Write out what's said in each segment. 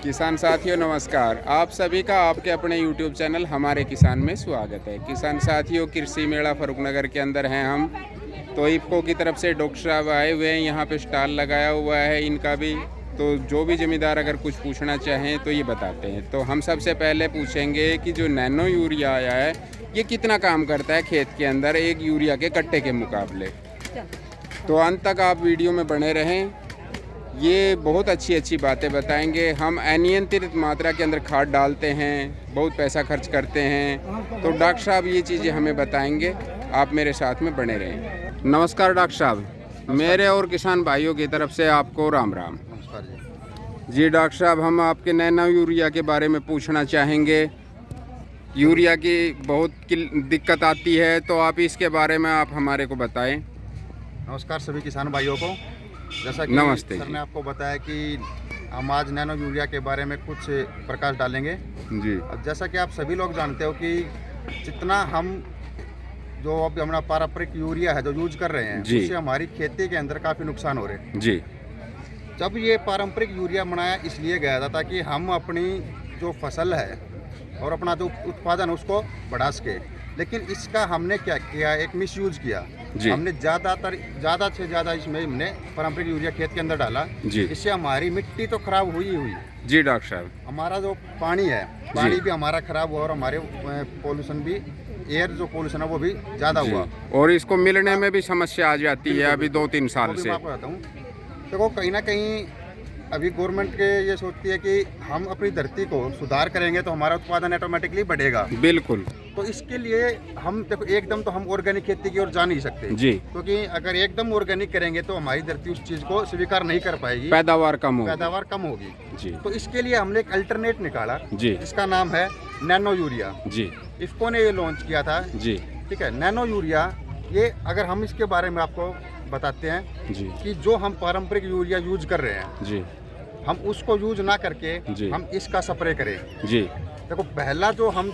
किसान साथियों नमस्कार। आप सभी का आपके अपने YouTube चैनल हमारे किसान में स्वागत है। किसान साथियों, कृषि मेला फरुखनगर के अंदर हैं हम। तो इफ़को की तरफ से डॉक्टर साहब आए हुए हैं, यहाँ पे स्टॉल लगाया हुआ है इनका भी। तो जो भी ज़मींदार अगर कुछ पूछना चाहें तो ये बताते हैं। तो हम सबसे पहले पूछेंगे कि जो नैनो यूरिया आया है ये कितना काम करता है खेत के अंदर एक यूरिया के कट्टे के मुकाबले। तो अंत तक आप वीडियो में बने रहें, ये बहुत अच्छी बातें बताएंगे। हम अनियंत्रित मात्रा के अंदर खाद डालते हैं, बहुत पैसा खर्च करते हैं, तो डॉक्टर साहब ये चीज़ें हमें बताएंगे। आप मेरे साथ में बने रहें। नमस्कार डॉक्टर साहब, मेरे और किसान भाइयों की तरफ से आपको राम राम। नमस्कार जी डॉक्टर साहब, हम आपके नैनो यूरिया के बारे में पूछना चाहेंगे। यूरिया की बहुत दिक्कत आती है, तो आप इसके बारे में आप हमारे को बताएं। नमस्कार सभी किसान भाइयों को। जैसा कि नमस्ते सर ने आपको बताया कि हम आज नैनो यूरिया के बारे में कुछ प्रकाश डालेंगे। जी अब जैसा कि आप सभी लोग जानते हो कि जितना हम जो अब हमारा पारंपरिक यूरिया है जो यूज कर रहे हैं, जी। उससे हमारी खेती के अंदर काफ़ी नुकसान हो रहे हैं। जी जब ये पारंपरिक यूरिया बनाया इसलिए गया था ताकि हम अपनी जो फसल है और अपना जो उत्पादन उसको बढ़ा सके, लेकिन इसका हमने क्या किया, एक मिसयूज किया। जी। हमने ज़्यादा से ज़्यादा इसमें हमने पारंपरिक यूरिया खेत के अंदर डाला। जी। इससे हमारी मिट्टी तो खराब हुई हुई, जी डॉक्टर साहब। हमारा जो पानी है पानी भी हमारा खराब हुआ और हमारे पोल्यूशन भी, एयर जो पोल्यूशन है वो भी ज़्यादा जी। हुआ। और इसको मिलने में भी समस्या आ जाती है अभी 2-3 साल वो भी से। मैं आपको बताता हूँ। देखो कहीं ना कहीं अभी गवर्नमेंट के ये सोचती है कि हम अपनी धरती को सुधार करेंगे तो हमारा उत्पादन ऑटोमेटिकली बढ़ेगा। बिल्कुल। तो इसके लिए हम देखो एकदम तो हम ऑर्गेनिक खेती की ओर जा नहीं सकते जी। क्योंकि अगर एकदम ऑर्गेनिक करेंगे तो हमारी धरती उस चीज़ को स्वीकार नहीं कर पाएगी, पैदावार कम हो। पैदावार कम होगी। जी। तो इसके लिए हमने एक अल्टरनेट निकाला जी। जिसका नाम है नैनो यूरिया। जी। इफ़को ने ये लॉन्च किया था। जी। ठीक है, नैनो यूरिया ये अगर हम इसके बारे में आपको बताते हैं जी। कि जो हम पारंपरिक यूरिया यूज कर रहे हैं जी। हम उसको यूज ना करके जी। हम इसका स्प्रे करें। जी। देखो पहला जो हम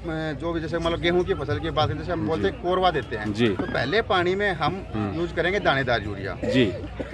जो भी जैसे मतलब गेहूं की फसल की बात करें, जैसे हम बोलते हैं कोरवा देते हैं, जी। तो पहले पानी में हम यूज करेंगे दानेदार यूरिया। जी।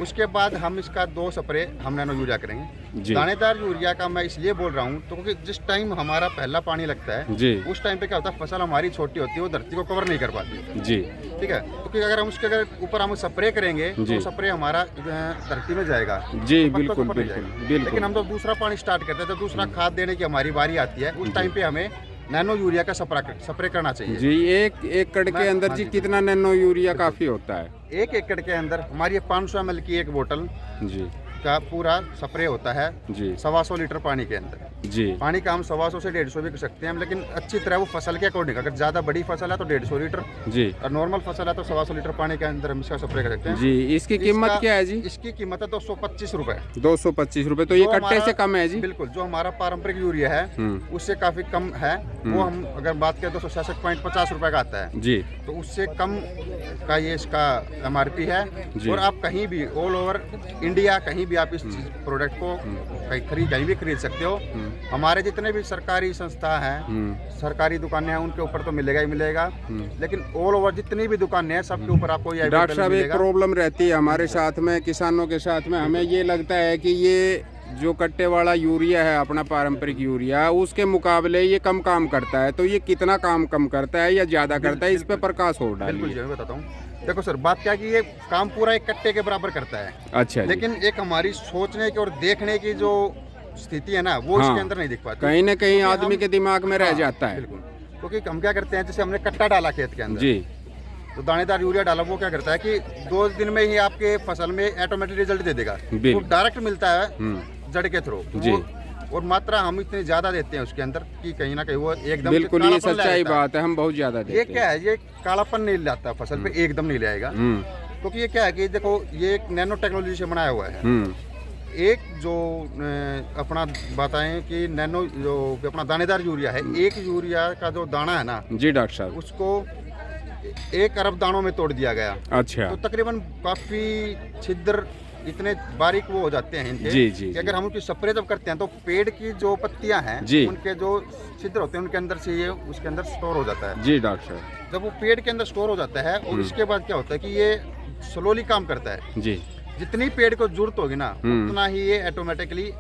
उसके बाद हम इसका 2 स्प्रे हम नैनो यूरिया करेंगे। जी। दानेदार यूरिया का मैं इसलिए बोल रहा हूँ तो क्योंकि जिस टाइम हमारा पहला पानी लगता है जी। उस टाइम पे क्या होता है, फसल हमारी छोटी होती है, वो धरती को कवर नहीं कर पाती। जी। ठीक है, क्योंकि अगर हम उसके अगर ऊपर हम स्प्रे करेंगे जी। तो स्प्रे हमारा धरती में जाएगा। जी तो पत्तों बिल्कुल के ऊपर नहीं बिल्कुल जाएगा। बिल्कुल। लेकिन हम जब दूसरा पानी स्टार्ट करते हैं, जब दूसरा खाद देने की हमारी बारी आती है, उस टाइम पे हमें नैनो यूरिया का स्प्रे करना चाहिए। जी। एक एकड़ के अंदर जी कितना नैनो यूरिया काफी होता है? 1 एकड़ के अंदर हमारी 500 ml की एक बोतल जी। का पूरा स्प्रे होता है जी। 125 लीटर पानी के अंदर। जी। पानी का हम 125 से 150 भी कर सकते हैं, लेकिन अच्छी तरह वो फसल के अकॉर्डिंग, अगर ज़्यादा बड़ी फसल है तो 150 लीटर जी। और नॉर्मल फसल है तो 125 लीटर पानी के अंदर हम इसका स्प्रे कर सकते हैं। जी। इसकी कीमत क्या है जी? इसकी कीमत है 225 रुपये। 225 रुपये। तो ये जो कट्टे से हमारा- कम है जी? बिल्कुल, जो हमारा पारंपरिक यूरिया है उससे काफ़ी कम है। वो हम अगर बात करें तो 66.50 रुपये का आता है। जी। तो उससे कम का ये इसका MRP है। जी। और आप कहीं भी ऑल ओवर इंडिया कहीं भी आप इस प्रोडक्ट को कहीं भी खरीद सकते हो। हमारे जितने भी सरकारी संस्था हैं, सरकारी दुकानें हैं, उनके ऊपर तो मिलेगा ही मिलेगा, लेकिन ऑल ओवर जितनी भी दुकानें हैं सबके ऊपर आपको ये डॉक्टर साहब, एक मिलेगा। प्रॉब्लम रहती है हमारे साथ में, किसानों के साथ में। हमें ये लगता है कि ये जो कट्टे वाला यूरिया है अपना पारंपरिक यूरिया, उसके मुकाबले ये कम काम करता है। तो ये कितना काम कम करता है या ज़्यादा करता है, इस पे प्रकाश हो बिल्कुल डालिए। जी, मैं बताता हूँ। देखो सर, बात क्या है कि ये काम पूरा एक कट्टे के बराबर करता है। अच्छा जी। लेकिन एक हमारी सोचने की और देखने की जो स्थिति है ना, वो हाँ। इसके अंदर नहीं दिख पाती। कहीं न कहीं क्योंकि आदमी हम- के दिमाग में रह हाँ, जाता है। बिल्कुल, क्योंकि हम क्या करते हैं, जैसे हमने कट्टा डाला खेत के अंदर, जी। तो दानेदार यूरिया डाला, वो क्या करता है कि 2 दिन में ही आपके फसल में ऑटोमेटिक रिजल्ट दे देगा। वो डायरेक्ट मिलता है जड़ के थ्रू जी। और मात्रा हम इतनी ज्यादा देते हैं उसके अंदर कि कहीं ना कहीं वो एकदम से बिल्कुल, ये कालापन ला सच्चाई देता है। बात है, हम बहुत ज़्यादा देते ये हैं। क्या है, ये कालापन नहीं लाता फसल पे, एकदम नहीं लाएगा। क्योंकि ये क्या है कि देखो ये एक नैनो टेक्नोलॉजी से बनाया हुआ है। एक जो अपना बताएं कि नैनो जो अपना दानेदार यूरिया है, एक यूरिया का जो दाना है ना, जी डॉक्टर साहब। उसको 1 अरब दानों में तोड़ दिया गया। अच्छा। तो तकरीबन काफी छिद्र इतने बारीक वो हो जाते हैं इनके, जी, जी, कि अगर हम उनकी स्प्रे जब करते हैं तो पेड़ की जो पत्तियां हैं जी। उनके जो छिद्र होते हैं उनके अंदर से ये उसके अंदर स्टोर हो जाता है। जी डॉक्टर साहब। जब वो पेड़ के अंदर स्टोर हो जाता है और उसके बाद क्या होता है कि ये स्लोली काम करता है। जी। जितनी पेड़ को जरूरत होगी ना, हम्म। उतना ही ये ऑटोमेटिकली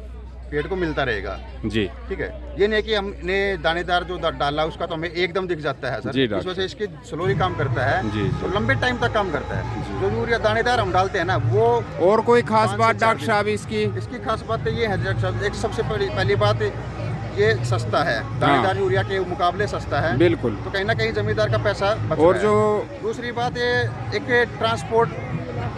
पेड़ को मिलता रहेगा। जी ठीक है, ये नहीं कि हमने दानेदार जो डाला उसका तो हमें एकदम दिख जाता है सर, जी इस डॉक्टर वजह से इसकी स्लोली काम करता है, जी तो लंबे टाइम तक काम करता है। जो यूरिया दानेदार हम डालते हैं ना वो और कोई खास 5 से बात 4 डॉक्टर साहब इसकी? इसकी खास बात तो ये है डॉक्टर साहब, एक सबसे पहली बात ये सस्ता है, दानेदार यूरिया के मुकाबले सस्ता है, बिल्कुल। तो कहीं ना कहीं जमींदार का पैसा बच और रहा जो है। दूसरी बात ये एक ट्रांसपोर्ट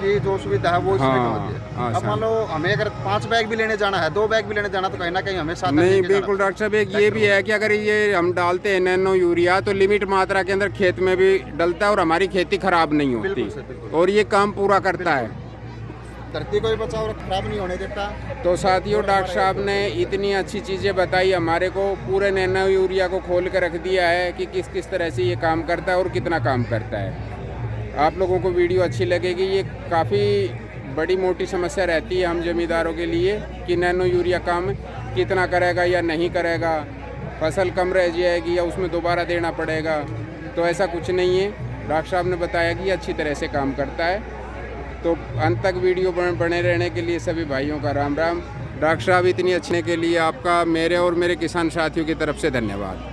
की जो सुविधा है वो इसमें कम होती है। हाँ, अब मान लो हमें अगर 5 बैग भी लेने जाना है, 2 बैग भी लेने जाना, तो कहीं ना कहीं हमें साथ नहीं बिल्कुल डॉक्टर साहब, एक ये भी है कि अगर ये हम डालते हैं नैनो यूरिया तो लिमिट मात्रा के अंदर खेत में भी डलता है और हमारी खेती खराब नहीं होती, बिल्कुल सर, बिल्कुल। और ये काम पूरा करता है। धरती को भी बचाओ और खराब नहीं होने देता। तो साथियों, डॉक्टर साहब ने इतनी अच्छी चीज़ें बताई हमारे को, पूरे नैनो यूरिया को खोल कर रख दिया है कि किस किस तरह से ये काम करता है और कितना काम करता है। आप लोगों को वीडियो अच्छी लगेगी। ये काफ़ी बड़ी मोटी समस्या रहती है हम जमींदारों के लिए कि नैनो यूरिया काम कितना करेगा या नहीं करेगा, फसल कम रह जाएगी या उसमें दोबारा देना पड़ेगा। तो ऐसा कुछ नहीं है, डॉक्टर साहब ने बताया कि ये अच्छी तरह से काम करता है। तो अंत तक वीडियो बने रहने के लिए सभी भाइयों का राम राम। डॉक्टर साहब इतनी अच्छे के लिए आपका मेरे और मेरे किसान साथियों की तरफ से धन्यवाद।